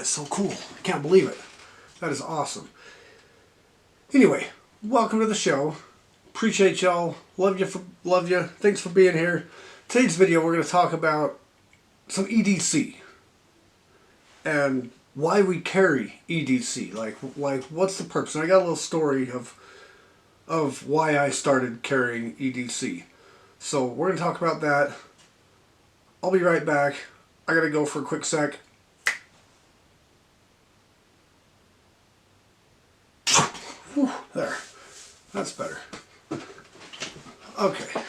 is so cool. I can't believe it. That is awesome. Anyway, welcome to the show. Appreciate y'all. Love you. Thanks for being here. Today's video we're going to talk about some EDC and why we carry EDC. Like what's the purpose? And I got a little story of why I started carrying EDC. So we're going to talk about that. I'll be right back. I got to go for a quick sec. Whew, there. That's better. Okay.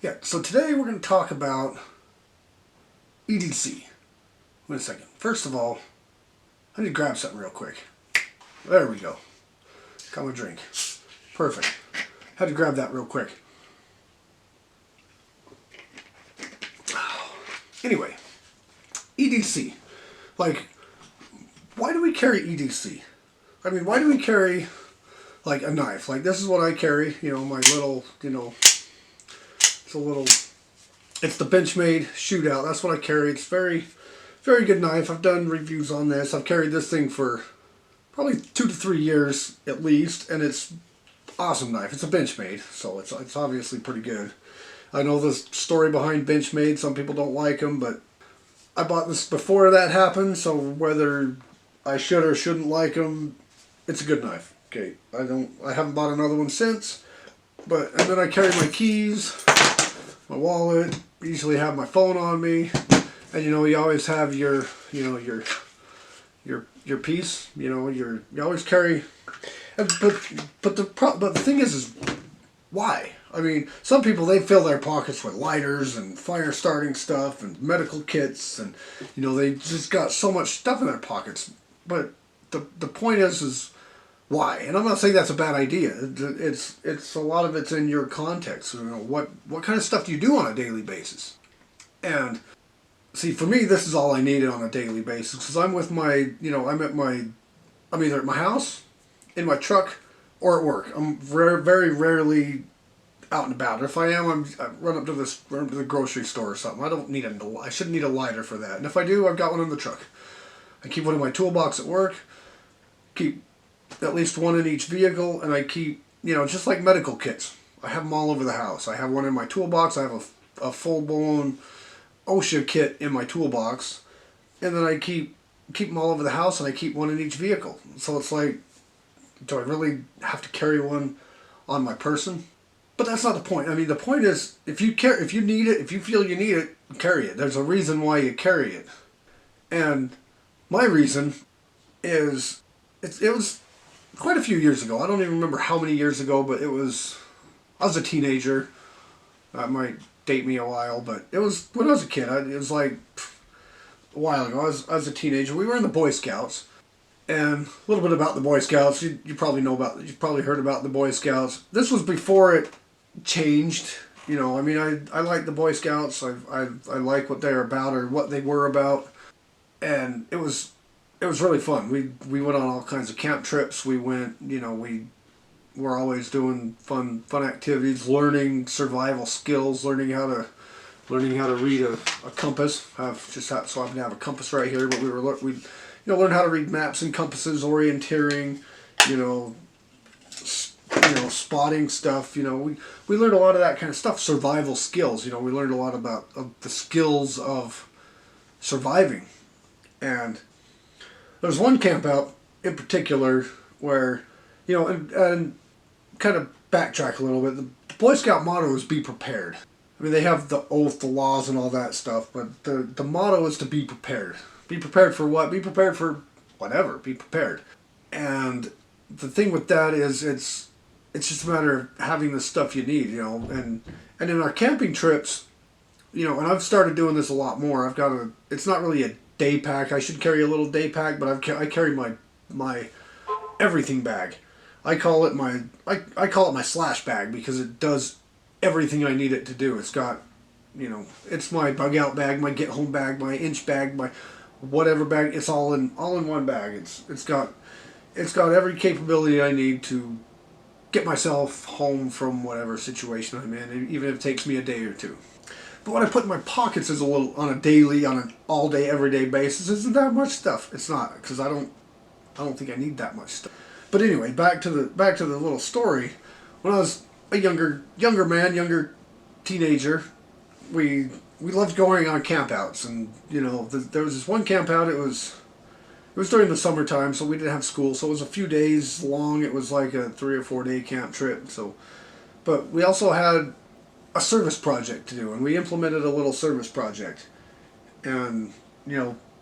Yeah, so today we're going to talk about EDC. Wait a second. First of all, I need to grab something real quick. There we go. Got my drink. Perfect. Had to grab that real quick. Anyway, EDC. Like, why do we carry EDC? I mean, why do we carry, like, a knife? Like, this is what I carry, you know, my little, you know, it's the Benchmade Shootout. That's what I carry. It's very, very good knife. I've done reviews on this. I've carried this thing for probably 2 to 3 years at least, and it's awesome knife. It's a Benchmade, so it's obviously pretty good. I know the story behind Benchmade. Some people don't like them, but I bought this before that happened, so whether I should or shouldn't like them, it's a good knife. Okay, I haven't bought another one since, and then I carry my keys, my wallet, usually have my phone on me, and you know, you always have your piece, you know, you always carry, but the thing is why? I mean, some people, they fill their pockets with lighters and fire starting stuff and medical kits, and you know, they just got so much stuff in their pockets. But the point is why? And I'm not saying that's a bad idea. It's a lot of it's in your context. You know, what kind of stuff do you do on a daily basis? And see, for me, this is all I needed on a daily basis, because I'm with my, you know, I'm either at my house, in my truck, or at work. I'm very rarely out and about. If I am, I run up to the grocery store or something. I shouldn't need a lighter for that. And if I do, I've got one in the truck. I keep one in my toolbox at work. Keep at least one in each vehicle, and I keep, you know, just like medical kits. I have them all over the house. I have one in my toolbox. I have a full-blown OSHA kit in my toolbox, and then I keep them all over the house, and I keep one in each vehicle. So it's like, do I really have to carry one on my person? But that's not the point. I mean, the point is, if you need it, if you feel you need it, carry it. There's a reason why you carry it. And my reason is, it was quite a few years ago. I don't even remember how many years ago, but I was a teenager. That might date me a while, but it was when I was a kid. It was like a while ago. I was a teenager. We were in the Boy Scouts. And a little bit about the Boy Scouts. You probably know about. You've probably heard about the Boy Scouts. This was before it changed. You know, I mean, I like the Boy Scouts. I like what they're about, or what they were about, and it was really fun. We went on all kinds of camp trips. We went. You know, we were always doing fun activities, learning survival skills, learning how to read a compass. So I have a compass right here. But we learn how to read maps and compasses, orienteering, spotting stuff. You know, we learned a lot of that kind of stuff. Survival skills. You know, we learned a lot about the skills of surviving. And there was one camp out in particular where, you know, and kind of backtrack a little bit. The Boy Scout motto is be prepared. I mean, they have the oath, the laws, and all that stuff, but the motto is to be prepared. Be prepared for what? Be prepared for whatever. Be prepared. And the thing with that is it's just a matter of having the stuff you need, you know. And in our camping trips, you know, and I've started doing this a lot more. It's not really a day pack. I should carry a little day pack, but I carry my everything bag. I call it my slash bag because it does everything I need it to do. It's got, you know, it's my bug out bag, my get home bag, my inch bag, my whatever bag. It's all in one bag. It's got every capability I need to get myself home from whatever situation I'm in, even if it takes me a day or two. But what I put in my pockets is a little, on a daily, on an all day, everyday basis, isn't that much stuff. It's not, because I don't think I need that much stuff. But anyway, back to the little story. When I was a younger teenager, we loved going on campouts, and there was this one camp out. It was during the summertime, so we didn't have school, so it was a few days long. It was like a 3 or 4 day camp trip. But we also had a service project to do, and we implemented a little service project. And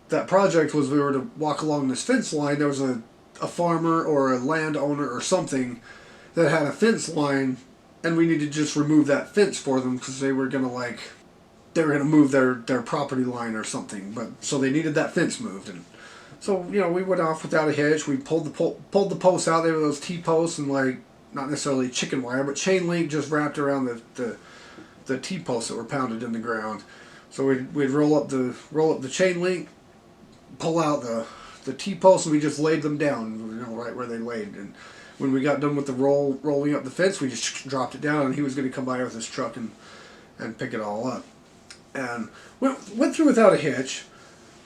that project was, we were to walk along this fence line. There was a farmer or a landowner or something that had a fence line, and we needed to just remove that fence for them because they were gonna move their property line or something. But so they needed that fence moved, and so we went off without a hitch. We pulled the posts out. They were those T-posts, and not necessarily chicken wire, but chain link just wrapped around the T-posts that were pounded in the ground. So we'd roll up the chain link, pull out the T-posts, and we just laid them down, right where they laid. And when we got done with the rolling up the fence, we just dropped it down, and he was going to come by with his truck and pick it all up. And went through without a hitch.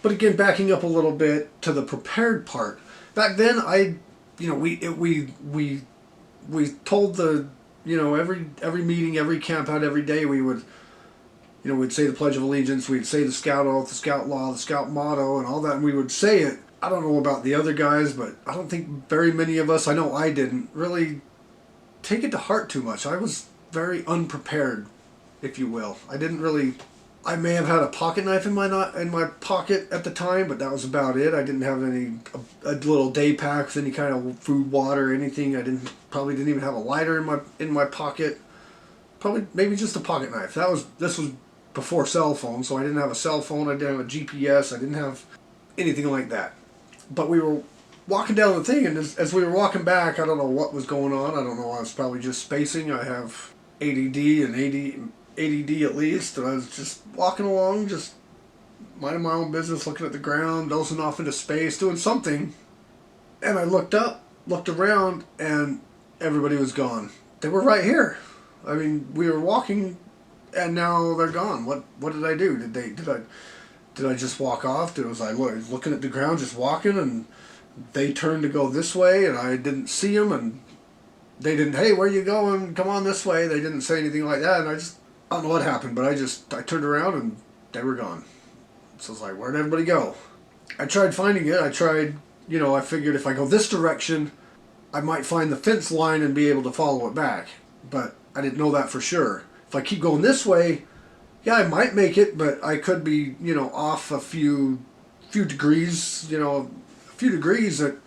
But again, backing up a little bit to the prepared part. Back then, we told the every meeting, every camp out, every day we would we'd say the Pledge of Allegiance, we'd say the Scout Oath, the Scout Law, the Scout Motto, and all that, and we would say it. I don't know about the other guys, but I don't think very many of us, I know I didn't, really take it to heart too much. I was very unprepared, if you will. I may have had a pocket knife in my pocket at the time, but that was about it. I didn't have a little day pack with any kind of food, water, anything. Probably didn't even have a lighter in my pocket. Probably maybe just a pocket knife. This was before cell phones, so I didn't have a cell phone. I didn't have a GPS. I didn't have anything like that. But we were walking down the thing, and as we were walking back, I don't know what was going on. I don't know. I was probably just spacing. I have ADD and ADD at least, and I was just walking along, just minding my own business, looking at the ground, dozing off into space, doing something. And I looked around, and everybody was gone. They were right here. I mean, we were walking, and now they're gone. What did I do? Did I just walk off? Was I looking at the ground, just walking, and they turned to go this way, and I didn't see them, and they didn't, hey, where you going? Come on this way. They didn't say anything like that, and I don't know what happened, but I turned around, and they were gone. So I was like, where'd everybody go? I tried finding it. I figured if I go this direction, I might find the fence line and be able to follow it back. But I didn't know that for sure. If I keep going this way, yeah, I might make it, but I could be, off a few degrees, a few degrees that,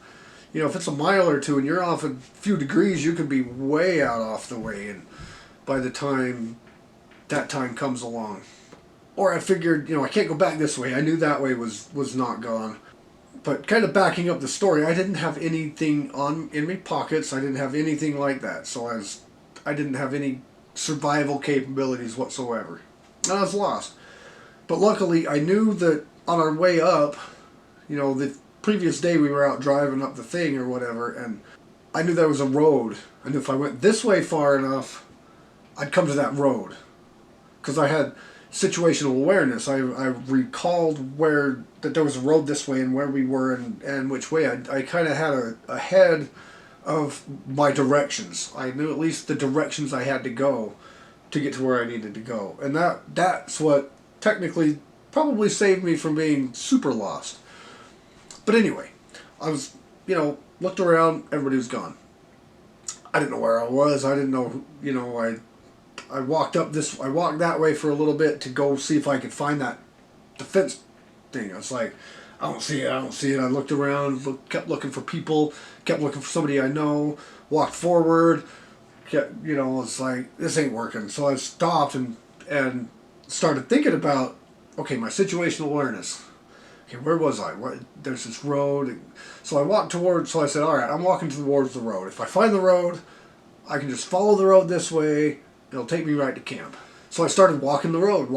if it's a mile or two and you're off a few degrees, you could be way out off the way, and by the time that time comes along. Or I figured, I can't go back this way. I knew that way was not gone. But kind of backing up the story, I didn't have anything in my pockets. I didn't have anything like that. So I didn't have any survival capabilities whatsoever. And I was lost. But luckily, I knew that on our way up, the previous day we were out driving up the thing or whatever, and I knew there was a road. I knew if I went this way far enough, I'd come to that road. Because I had situational awareness. I recalled that there was a road this way and where we were and which way. I kind of had a head of my directions. I knew at least the directions I had to go to get to where I needed to go. And that's what technically probably saved me from being super lost. But anyway, I was, looked around, everybody was gone. I didn't know where I was. I didn't know, I walked that way for a little bit to go see if I could find the fence thing. I was like, I don't see it. I looked around, kept looking for people, kept looking for somebody I know, walked forward, it's like, this ain't working. So I stopped and started thinking about, okay, my situational awareness. Okay, where was I? There's this road. So I said, all right, I'm walking towards the road. If I find the road, I can just follow the road this way. It'll take me right to camp. So I started walking the road,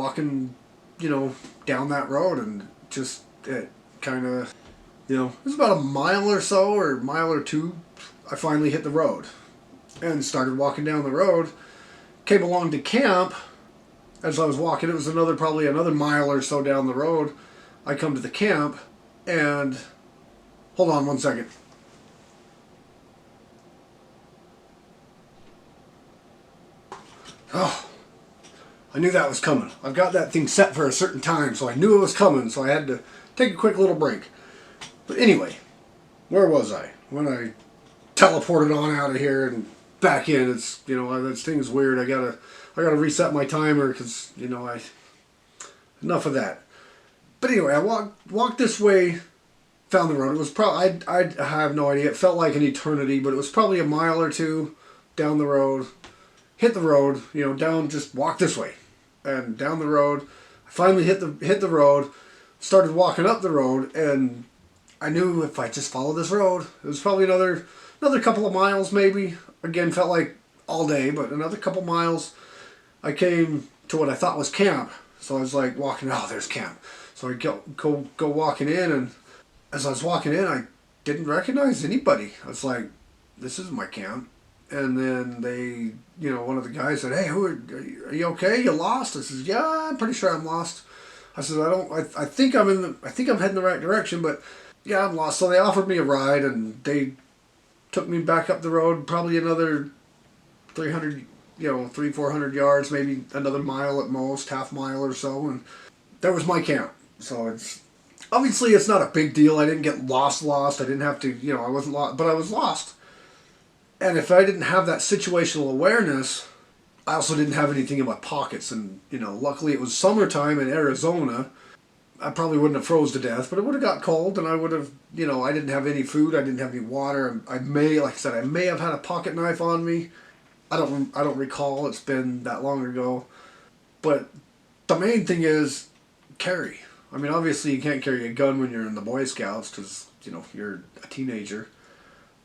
down that road, and just it kind of, it was about a mile or so, or a mile or two, I finally hit the road and started walking down the road, came along to camp, as I was walking, it was probably another mile or so down the road. I come to the camp, and hold on one second. Oh, I knew that was coming. I've got that thing set for a certain time, so I knew it was coming, so I had to take a quick little break. But anyway, where was I? When I teleported on out of here and back in, it's, this thing's weird. I gotta reset my timer because, enough of that. But anyway, I walked this way, found the road. It was probably, I have no idea. It felt like an eternity, but it was probably a mile or two down the road. Hit the road, down, just walk this way. And down the road, I finally hit the road, started walking up the road, and I knew if I just followed this road, it was probably another couple of miles maybe. Again, felt like all day, but another couple miles. I came to what I thought was camp. So I was like walking, oh, there's camp. So I go walking in, and as I was walking in, I didn't recognize anybody. I was like, this isn't my camp. And then one of the guys said, hey, are you okay? You lost? I said, yeah, I'm pretty sure I'm lost. I said, I think I'm heading the right direction, but yeah, I'm lost. So they offered me a ride, and they took me back up the road, probably another 400 yards, maybe another mile at most, half mile or so, and there was my camp. So it's not a big deal. I didn't get lost. I didn't have to, I wasn't lost, but I was lost. And if I didn't have that situational awareness, I also didn't have anything in my pockets. And, luckily it was summertime in Arizona. I probably wouldn't have froze to death, but it would have got cold, and I would have, I didn't have any food. I didn't have any water. I may have had a pocket knife on me. I don't recall. It's been that long ago. But the main thing is carry. I mean, obviously you can't carry a gun when you're in the Boy Scouts because, you're a teenager.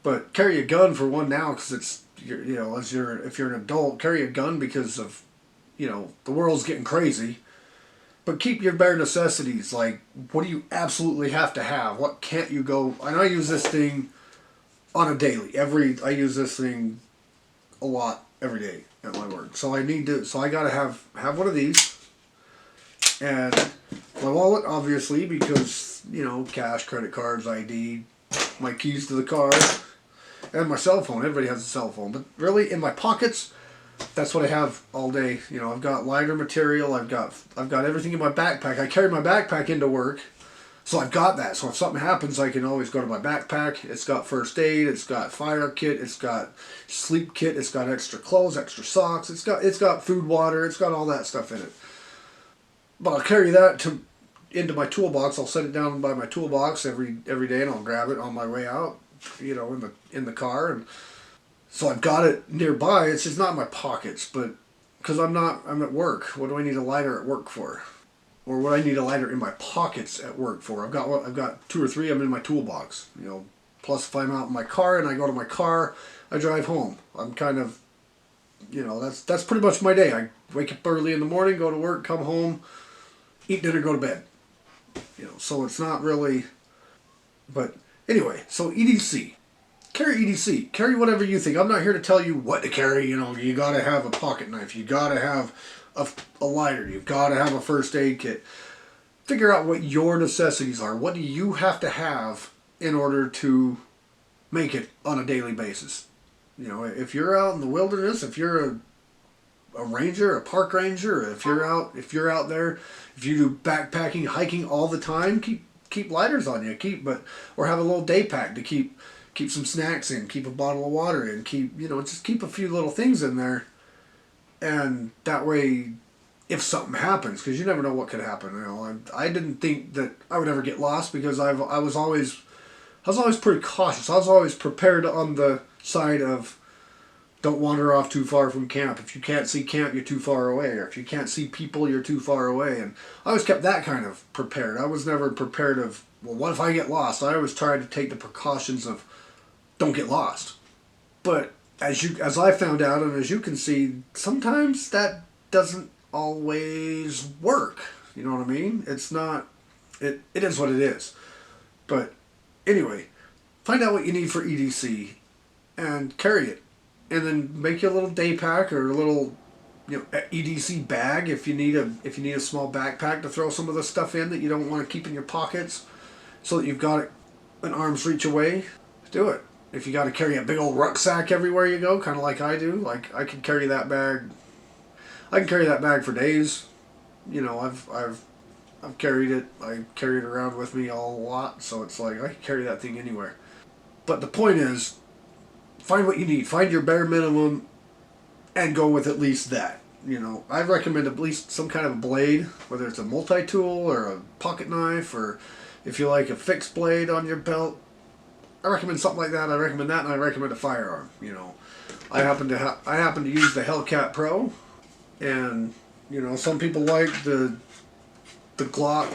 But carry a gun for one now because it's, if you're an adult, carry a gun because of, the world's getting crazy. But keep your bare necessities. Like, what do you absolutely have to have? What can't you go? And I use this thing on a daily. I use this thing a lot every day at my work. So I gotta have one of these. And my wallet, obviously, because, cash, credit cards, ID, my keys to the car, and my cell phone. Everybody has a cell phone. But really, in my pockets, that's what I have all day. I've got lighter material. I've got everything in my backpack. I carry my backpack into work, so I've got that. So if something happens, I can always go to my backpack. It's got first aid. It's got fire kit. It's got sleep kit. It's got extra clothes, extra socks. It's got food, water. It's got all that stuff in it. But I'll carry that into my toolbox. I'll set it down by my toolbox every day, and I'll grab it on my way out. In the car, and so I've got it nearby. It's just not in my pockets, but because I'm at work. What do I need a lighter at work for? Or what I need a lighter in my pockets at work for? I've got 2 or 3 of them in my toolbox. Plus if I'm out in my car and I go to my car, I drive home. I'm kind of, that's pretty much my day. I wake up early in the morning, go to work, come home, eat dinner, go to bed. So it's not really, but anyway, so EDC. Carry EDC. Carry whatever you think. I'm not here to tell you what to carry. You gotta have a pocket knife. You gotta have a lighter. You've gotta have a first aid kit. Figure out what your necessities are. What do you have to have in order to make it on a daily basis? If you're out in the wilderness, if you're a ranger, a park ranger, if you're out there, if you do backpacking, hiking all the time, keep lighters on you. Or have a little day pack to keep some snacks in, keep a bottle of water in, just keep a few little things in there, and that way, if something happens, because you never know what could happen. I didn't think that I would ever get lost because I was always pretty cautious. I was always prepared on the side of don't wander off too far from camp. If you can't see camp, you're too far away, or if you can't see people, you're too far away. And I always kept that kind of prepared. I was never prepared of, well, what if I get lost? I always tried to take the precautions of don't get lost. But as I found out, and as you can see, sometimes that doesn't always work. You know what I mean? It's not, it is what it is. But anyway, find out what you need for EDC and carry it. And then make you a little day pack or a little EDC bag if you need a small backpack to throw some of the stuff in that you don't want to keep in your pockets, so that you've got it an arm's reach away. Do it. If you got to carry a big old rucksack everywhere you go, kind of like I do, like I can carry that bag. I can carry that bag for days. I've carried it. I carry it around with me a lot, so it's like I can carry that thing anywhere. But the point is, find what you need. Find your bare minimum, and go with at least that. I recommend at least some kind of a blade, whether it's a multi-tool or a pocket knife, or if you like a fixed blade on your belt. I recommend something like that. I recommend that, and I recommend a firearm. I happen to use the Hellcat Pro, and some people like the Glock.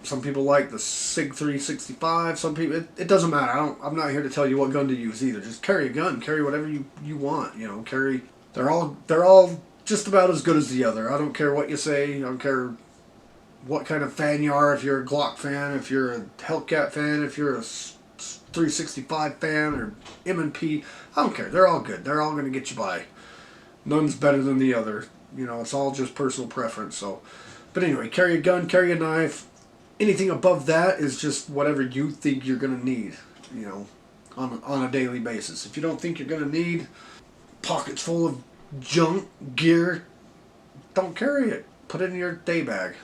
Some people like the Sig 365. Some people, it doesn't matter. I'm not here to tell you what gun to use either. Just carry a gun. Carry whatever you want. Carry. They're all just about as good as the other. I don't care what you say. I don't care what kind of fan you are. If you're a Glock fan, if you're a Hellcat fan, if you're a 365 fan or M&P, I don't care. They're all good. They're all going to get you by. None's better than the other. It's all just personal preference. So, but anyway, carry a gun, carry a knife. Anything above that is just whatever you think you're going to need, on a daily basis. If you don't think you're going to need pockets full of junk gear, don't carry it. Put it in your day bag.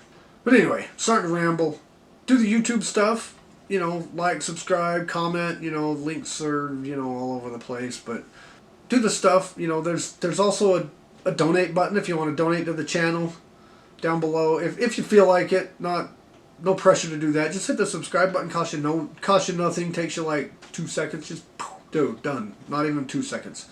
But anyway, starting to ramble. Do the YouTube stuff. Like, subscribe, comment. Links are all over the place. But do the stuff. There's also a donate button if you want to donate to the channel down below. If you feel like it, no pressure to do that. Just hit the subscribe button. Cost you nothing. Takes you like 2 seconds. Just done. Not even 2 seconds.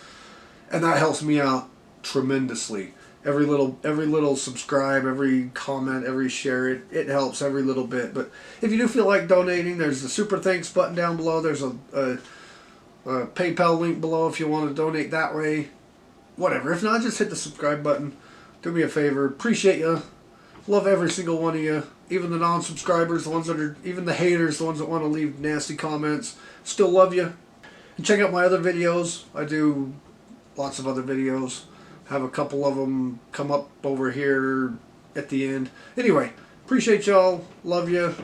And that helps me out tremendously. Every little subscribe, every comment, every share, it helps every little bit. But if you do feel like donating, there's the super thanks button down below. There's a PayPal link below if you want to donate that way. Whatever. If not, just hit the subscribe button. Do me a favor. Appreciate you. Love every single one of you. Even the non-subscribers, even the haters, the ones that want to leave nasty comments. Still love you. And check out my other videos. I do lots of other videos. Have a couple of them come up over here at the end. Anyway, appreciate y'all. Love you.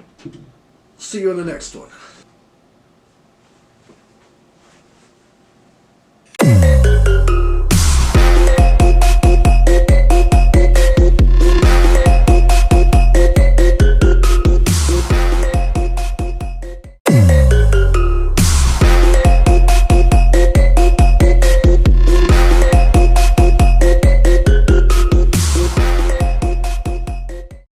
See you in the next one.